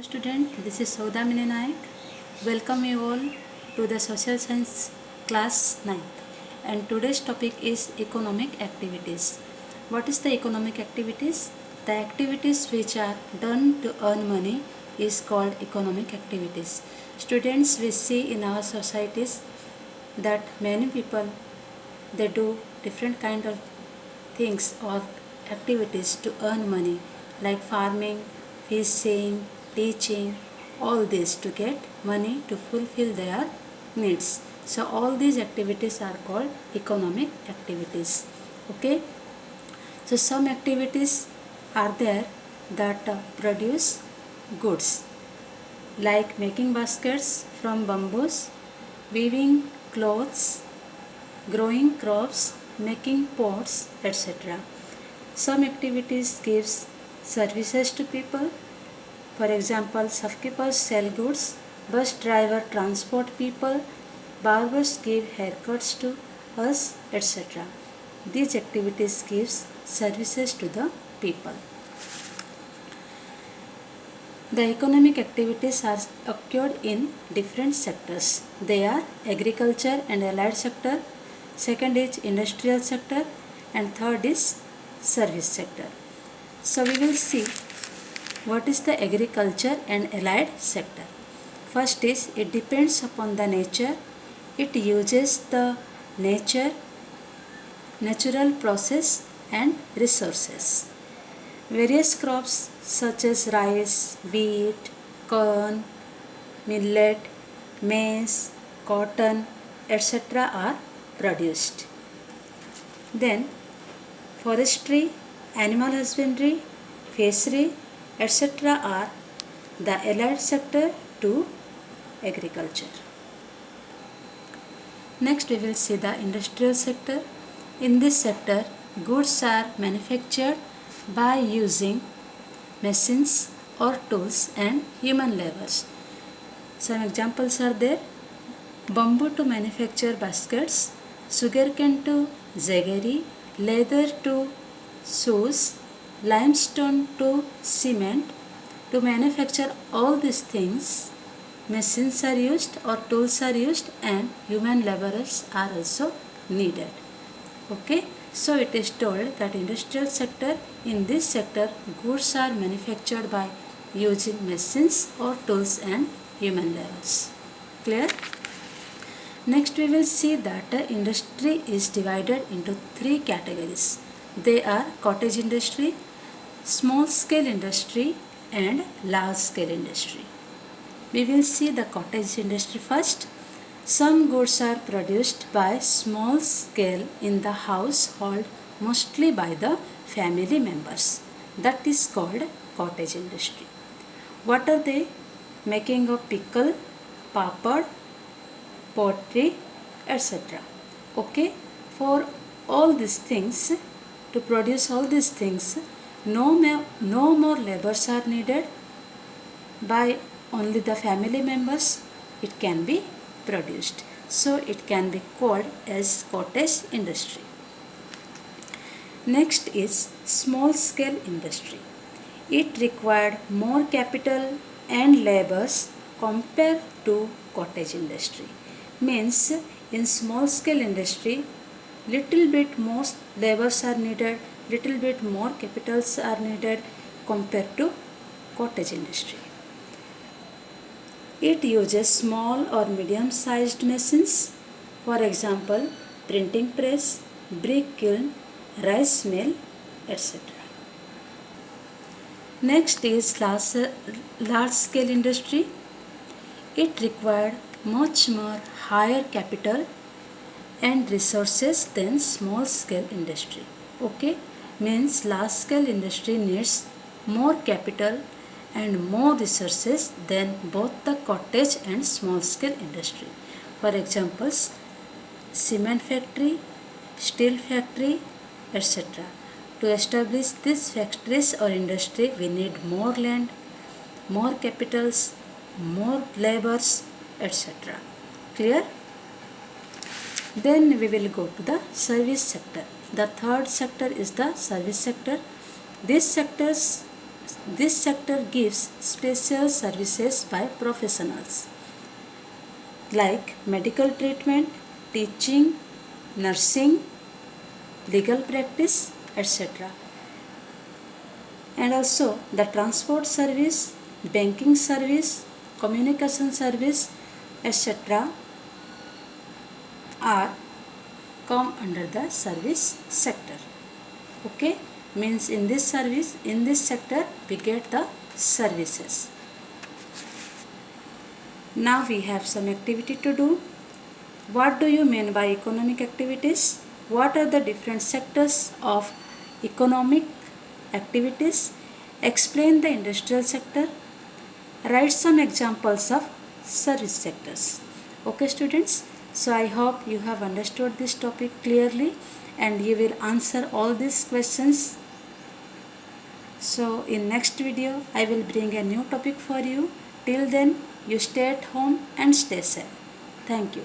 Hello student, this is Saudamini Naik. Welcome you all to the Social Science class 9th. And today's topic is economic activities. What is the economic activities? The activities which are done to earn money is called economic activities. Students, we see in our societies that many people, they do different kind of things or activities to earn money, like farming, fishing, teaching, all this to get money to fulfill their needs. So all these activities are called economic activities. Okay, so some activities are there that produce goods, like making baskets from bamboos, weaving clothes, growing crops, making pots, etc. Some activities gives services to people. For example, shopkeepers sell goods, bus driver transport people, barbers give haircuts to us, etc. These activities gives services to the people. The economic activities are occurred in different sectors. They are agriculture and allied sector, second is industrial sector, and third is service sector. So we will see what is the agriculture and allied sector. First is, it depends upon the nature. It uses the natural process and resources. Various crops such as rice, wheat, corn, millet, maize, cotton, etc. are produced. Then forestry, animal husbandry, fishery, etc. are the allied sector to agriculture. Next we will see the industrial sector. In this sector, goods are manufactured by using machines or tools and human labors. Some examples are there: bamboo to manufacture baskets, sugarcane to jaggery, leather to shoes, limestone to cement. To manufacture all these things, machines are used or tools are used and human laborers are also needed. Okay, so it is told that industrial sector, in this sector goods are manufactured by using machines or tools and human laborers. Clear? Next we will see that industry is divided into three categories. They are cottage industry, small scale industry and large scale industry. We will see the cottage industry first. Some goods are produced by small scale in the household, mostly by the family members. That is called cottage industry. What are they? Making of pickle, papad, pottery, etc. Okay, for all these things, to produce all these things, no more labors are needed. By only the family members it can be produced. So it can be called as cottage industry. Next is small scale industry. It required more capital and labors compared to cottage industry. Means in small scale industry, little bit more labors are needed, little bit more capitals are needed compared to cottage industry. It uses small or medium sized machines, for example printing press, brick kiln, rice mill, etc. Next is large scale industry. It required much more higher capital and resources than small scale industry. Okay, means large scale industry needs more capital and more resources than both the cottage and small scale industry. For examples, cement factory, steel factory, etc. To establish these factories or industry, we need more land, more capitals, more labors, etc. Clear? Then we will go to the service sector. The third sector is the service sector. This sector's This sector gives special services by professionals like medical treatment, teaching, nursing, legal practice, etc. And also the transport service, banking service, communication service, etc. are come under the service sector. Okay, means in this sector we get the services. Now we have some activity to do. What do you mean by economic activities? What are the different sectors of economic activities? Explain the industrial sector. Write some examples of service sectors. Okay students, so I hope you have understood this topic clearly and you will answer all these questions. So in next video I will bring a new topic for you. Till then you stay at home and stay safe. Thank you.